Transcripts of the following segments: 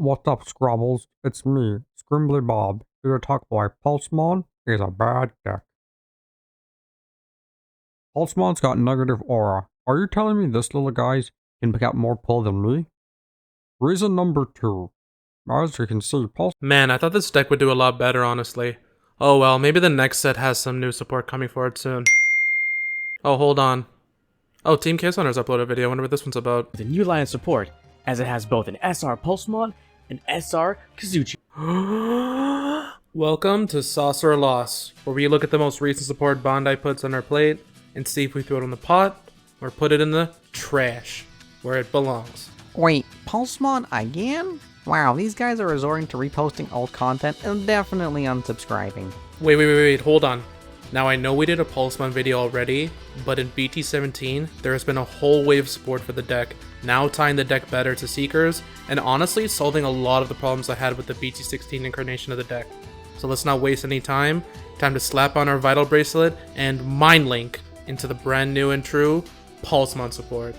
What's up, Scrubbles? It's me, Scrimbly Bob, here to talk why Pulsemon is a bad deck. Pulsemon's got negative aura. Are you telling me this little guy's can pick up more pull than me? Reason number 2. As you can see, Man, I thought this deck would do a lot better, honestly. Oh well, maybe the next set has some new support coming for it soon. Oh, hold on. Oh, Team K-Sunner's uploaded a video. I wonder what this one's about. With a new line of support, as it has both an SR Pulsemon and SR Kazuchi. Welcome to Sauce or Loss, where we look at the most recent support Bandai puts on our plate and see if we throw it in the pot or put it in the trash, where it belongs. Wait, Pulsemon again? Wow, these guys are resorting to reposting old content and definitely unsubscribing. Wait, hold on. Now I know we did a Pulsemon video already, but in BT17, there has been a whole wave of support for the deck, now tying the deck better to Seekers, and honestly solving a lot of the problems I had with the BT16 incarnation of the deck. So let's not waste any time. Time to slap on our Vital Bracelet and Mind Link into the brand new and true Pulsemon support.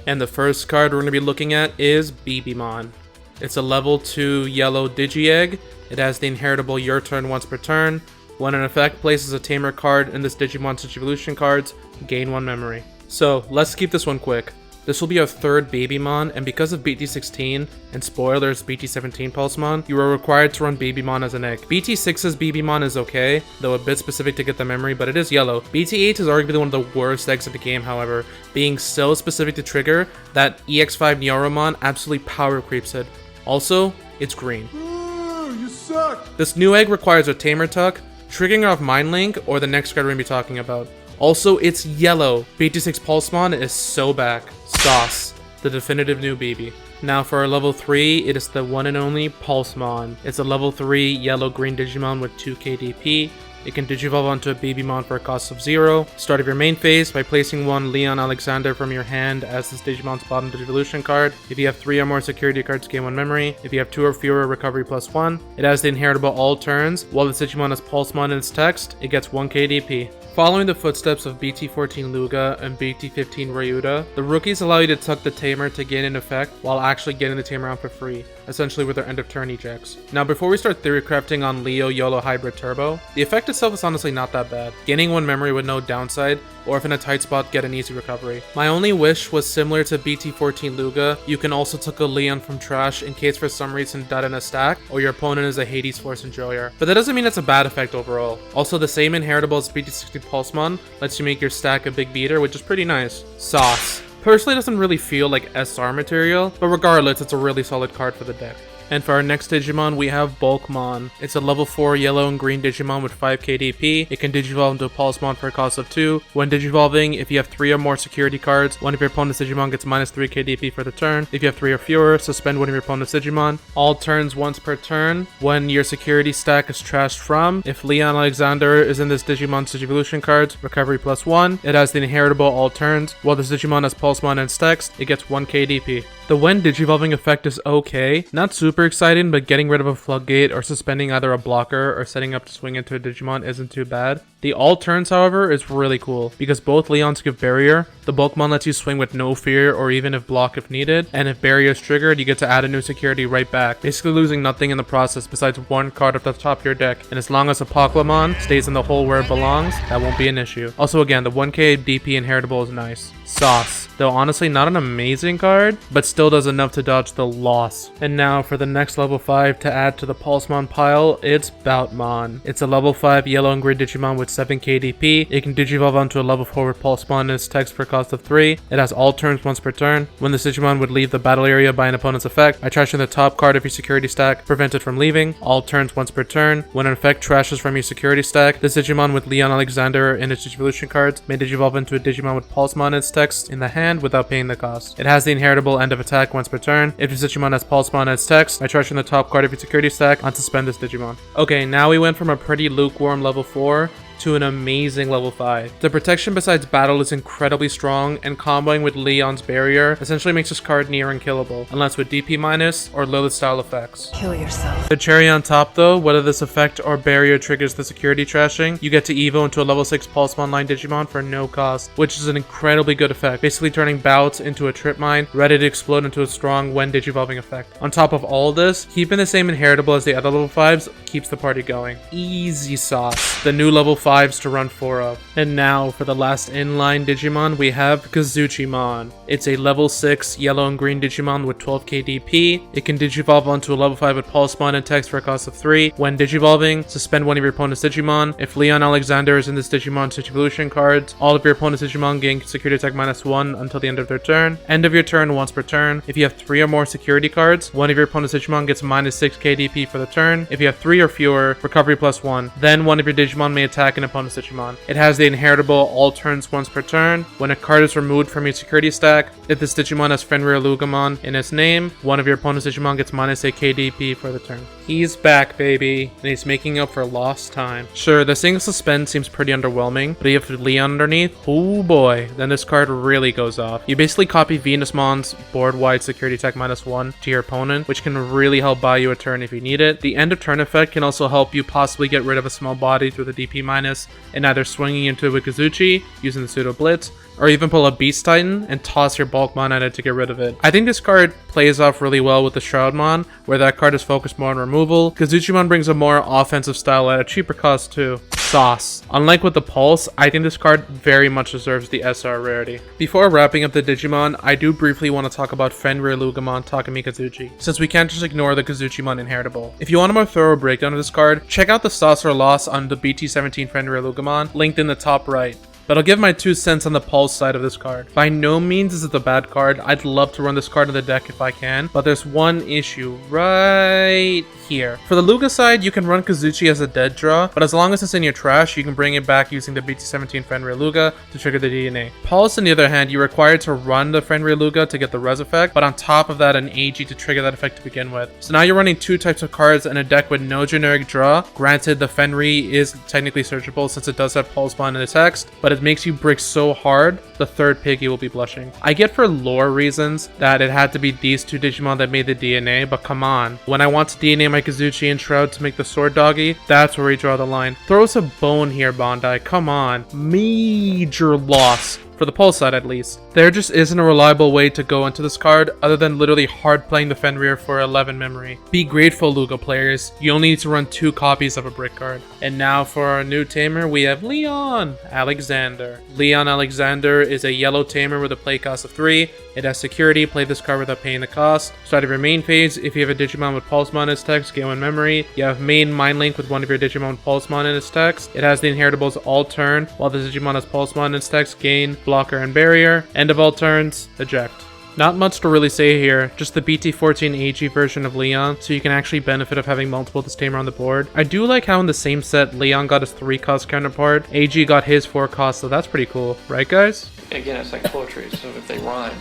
And the first card we're going to be looking at is BBmon. It's a level 2 yellow Digi-Egg. It has the inheritable Your Turn once per turn. When an effect places a Tamer card in this Digimon TCG Evolution cards, gain 1 memory. So let's keep this one quick. This will be our third BBmon, and because of BT16 and spoilers BT17 Pulsemon, you are required to run BBmon as an egg. BT6's BBmon is okay, though a bit specific to get the memory, but it is yellow. BT8 is arguably one of the worst eggs of the game, however, being so specific to trigger that EX5 Neoromon absolutely power creeps it. Also, it's green. You suck! This new egg requires a Tamer Tuck, triggering off Mind Link, or the next card we're going to be talking about. Also, it's yellow. BT6 Pulsemon is so back. Sauce, the definitive new BB. Now for our level 3, it is the one and only Pulsemon. It's a level 3 yellow-green Digimon with 2 KDP. It can digivolve onto a BBmon for a cost of 0. Start of your main phase by placing one Leon Alexander from your hand as this Digimon's bottom Digivolution card. If you have 3 or more security cards, gain 1 memory. If you have 2 or fewer, recovery plus 1. It has the inheritable all turns. While this Digimon has Pulsemon in its text, it gets 1 KDP. Following the footsteps of BT14 Luga and BT15 Ryuda, the rookies allow you to tuck the Tamer to gain an effect while actually getting the Tamer out for free, essentially with their end of turn ejects. Now before we start theory crafting on Leo YOLO Hybrid Turbo, the effect itself is honestly not that bad, gaining 1 memory with no downside, or if in a tight spot, get an easy recovery. My only wish was similar to BT14 Luga, you can also tuck a Leon from trash in case for some reason dead in a stack, or your opponent is a Hades Force Enjoyer. But that doesn't mean it's a bad effect overall. Also, the same inheritable as BT16 Pulsemon lets you make your stack a big beater, which is pretty nice. Sauce. Personally, doesn't really feel like SR material, but regardless, it's a really solid card for the deck. And for our next Digimon, we have Bulkmon. It's a level 4 yellow and green Digimon with 5 KDP. It can digivolve into a Pulsemon for a cost of 2. When digivolving, if you have 3 or more security cards, one of your opponent's Digimon gets minus 3 KDP for the turn. If you have 3 or fewer, suspend one of your opponent's Digimon. All turns once per turn. When your security stack is trashed from, if Leon Alexander is in this Digimon's Evolution cards, recovery plus 1. It has the inheritable all turns. While this Digimon has Pulsemon in its text, it gets 1 KDP. The when digivolving effect is okay, not super exciting, but getting rid of a floodgate or suspending either a blocker or setting up to swing into a Digimon isn't too bad. The all turns, however, is really cool, because both Leons give barrier. The Bulkmon lets you swing with no fear or even if block if needed, and if barrier is triggered, you get to add a new security right back, basically losing nothing in the process besides 1 card at the top of your deck, and as long as a Pokemon stays in the hole where it belongs, that won't be an issue. Also again, the 1k DP inheritable is nice. Sauce. Though honestly not an amazing card, but still does enough to dodge the loss. And now for the next level 5 to add to the Pulsemon pile, it's Boutmon. It's a level 5 yellow and green Digimon with 7 KDP. It can digivolve onto a level 4 with Pulsemon in its text for a cost of 3. It has all turns once per turn. When this Digimon would leave the battle area by an opponent's effect, by trashing the top card of your security stack, prevent it from leaving. All turns once per turn. When an effect trashes from your security stack, this Digimon with Leon Alexander in its Evolution cards may digivolve into a Digimon with Pulsemon in its text in the hand without paying the cost. It has the inheritable end of attack once per turn. If this Digimon has Pulsemon in its text, by trashing the top card of your security stack, unsuspend this Digimon. Okay, now we went from a pretty lukewarm level 4 to an amazing level 5. The protection besides battle is incredibly strong, and comboing with Leon's barrier essentially makes this card near unkillable, unless with DP minus or Lilith style effects. Kill yourself. The cherry on top though, whether this effect or barrier triggers the security trashing, you get to evo into a level 6 Pulsemon line Digimon for no cost, which is an incredibly good effect, basically turning bouts into a trip mine, ready to explode into a strong when digivolving effect. On top of all this, keeping the same inheritable as the other level 5s keeps the party going. Easy sauce. The new level 5s to run 4 of. And now for the last inline Digimon, we have Kazuchimon. It's a level 6 yellow and green Digimon with 12k DP. It can digivolve onto a level 5 with Pulsemon and text for a cost of 3. When digivolving, suspend one of your opponent's Digimon. If Leon Alexander is in this Digimon Evolution cards, all of your opponent's Digimon gain security attack -1 until the end of their turn. End of your turn once per turn. If you have 3 or more security cards, one of your opponent's Digimon gets -6 KDP for the turn. If you have 3 or fewer, recovery +1. Then one of your Digimon may attack an opponent's Digimon. It has the inheritable all turns once per turn. When a card is removed from your security stack, if this Digimon has Fenriloogamon in its name, one of your opponent's Digimon gets -8 KDP for the turn. He's back, baby, and he's making up for lost time. Sure, the single suspend seems pretty underwhelming, but if Leon underneath, oh boy, then this card really goes off. You basically copy Venusmon's board-wide security attack -1 to your opponent, which can really help buy you a turn if you need it. The end of turn effect can also help you possibly get rid of a small body through the DP minus, and either swinging into it with Kazuchi, using the pseudo blitz, or even pull a Beast Titan and toss your Bulkmon at it to get rid of it. I think this card plays off really well with the Shroudmon, where that card is focused more on removal. Kazuchimon brings a more offensive style at a cheaper cost too. Sauce. Unlike with the Pulse, I think this card very much deserves the SR rarity. Before wrapping up the Digimon, I do briefly want to talk about Fenriloogamon Takemikazuchi, since we can't just ignore the Kazuchimon inheritable. If you want a more thorough breakdown of this card, check out the Sauce or Loss on the BT17 Fenriloogamon, linked in the top right. But I'll give my 2 cents on the Pulse side of this card. By no means is it a bad card. I'd love to run this card in the deck if I can, but there's one issue right here. For the Luga side, you can run Kazuchi as a dead draw, but as long as it's in your trash, you can bring it back using the BT17 Fenrilooga to trigger the DNA. Pulse, on the other hand, you're required to run the Fenrilooga to get the res effect, but on top of that, an AG to trigger that effect to begin with. So now you're running 2 types of cards in a deck with no generic draw. Granted, the Fenri is technically searchable since it does have Pulsemon in the text, but it makes you brick so hard, the third piggy will be blushing. I get for lore reasons that it had to be these 2 Digimon that made the DNA, but come on. When I want to DNA my Kazuchi and Shroud to make the sword doggy, that's where we draw the line. Throw us a bone here, Bandai. Come on. Major loss. For the Pulse side at least. There just isn't a reliable way to go into this card other than literally hard playing the Fenrir for 11 memory. Be grateful, Luga players. You only need to run 2 copies of a brick card. And now for our new tamer, we have Leon Alexander. Leon Alexander is a yellow tamer with a play cost of 3. It has security, play this card without paying the cost. Start of your main phase, if you have a Digimon with Pulsemon in its text, gain 1 memory. You have main Mind Link with one of your Digimon with Pulsemon in its text. It has the inheritables all turn, while the Digimon has Pulsemon in its text, gain, blocker, and barrier. End of all turns, eject. Not much to really say here, just the BT14 AG version of Leon, so you can actually benefit of having multiple this tamer on the board. I do like how in the same set, Leon got his 3 cost counterpart, AG got his 4 cost, so that's pretty cool, right guys? Again, it's like poetry, so if they rhyme.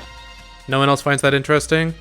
No one else finds that interesting?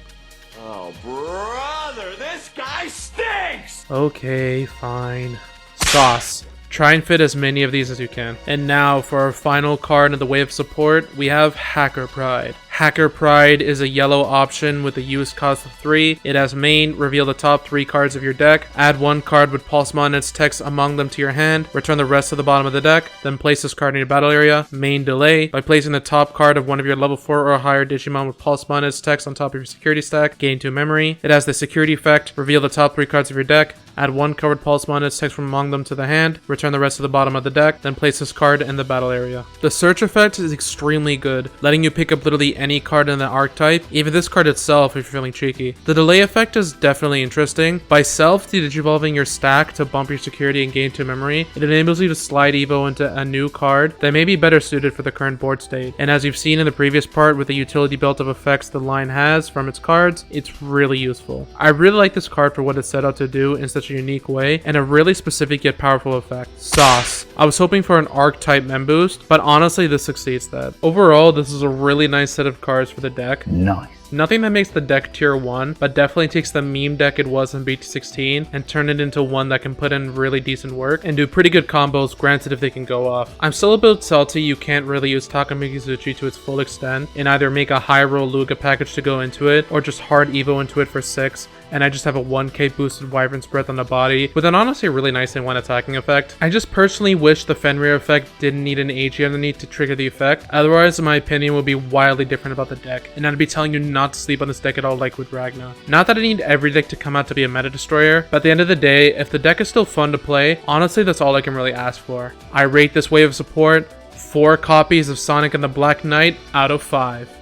Oh, brother, this guy stinks! Okay, fine. Sauce. Try and fit as many of these as you can. And now for our final card in the way of support, we have Hacker Pride. Hacker Pride is a yellow option with a use cost of 3. It has main, reveal the top 3 cards of your deck, add 1 card with Pulsemon and its text among them to your hand, return the rest to the bottom of the deck, then place this card in your battle area. Main delay, by placing the top card of one of your level 4 or higher Digimon with Pulsemon and its text on top of your security stack, gain 2 memory. It has the security effect, reveal the top 3 cards of your deck, add 1 covered Pulsemon and its text from among them to the hand, return the rest to the bottom of the deck, then place this card in the battle area. The search effect is extremely good, letting you pick up literally any card in the archetype, even this card itself if you're feeling cheeky. The delay effect is definitely interesting. By self-digivolving your stack to bump your security and gain 2 memory, it enables you to slide Evo into a new card that may be better suited for the current board state. And as you've seen in the previous part with the utility belt of effects the line has from its cards, it's really useful. I really like this card for what it's set out to do in such a unique way, and a really specific yet powerful effect. Sauce. I was hoping for an archetype mem boost, but honestly this succeeds that. Overall, this is a really nice set of cards for the deck. Nice. Nothing that makes the deck tier 1, but definitely takes the meme deck it was in BT16 and turn it into one that can put in really decent work and do pretty good combos, granted if they can go off. I'm still a bit salty you can't really use Takemikazuchi to its full extent and either make a high roll Luga package to go into it or just hard evo into it for 6, and I just have a 1k boosted Wyvern's Breath on the body with an honestly really nice in 1 attacking effect. I just personally wish the Fenrir effect didn't need an AG underneath to trigger the effect, otherwise my opinion would be wildly different about the deck, and I'd be telling you not to sleep on this deck at all like with Ragna. Not that I need every deck to come out to be a meta destroyer, but at the end of the day, if the deck is still fun to play, honestly that's all I can really ask for. I rate this wave of support 4 copies of Sonic and the Black Knight out of 5.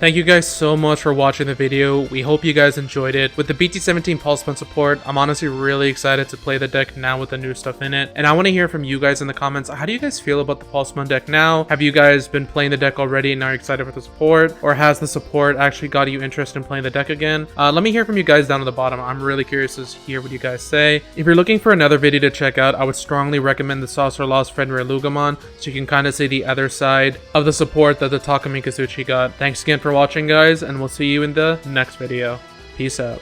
Thank you guys so much for watching the video. We hope you guys enjoyed it. With the BT17 Pulsemon support, I'm honestly really excited to play the deck now with the new stuff in it. And I want to hear from you guys in the comments. How do you guys feel about the Pulsemon deck now? Have you guys been playing the deck already and are excited for the support? Or has the support actually got you interested in playing the deck again? Let me hear from you guys down at the bottom. I'm really curious to hear what you guys say. If you're looking for another video to check out, I would strongly recommend the Saucer Lost Fenriloogamon, so you can kind of see the other side of the support that the Takemikazuchi got. Thanks again for watching, guys, and we'll see you in the next video. Peace out.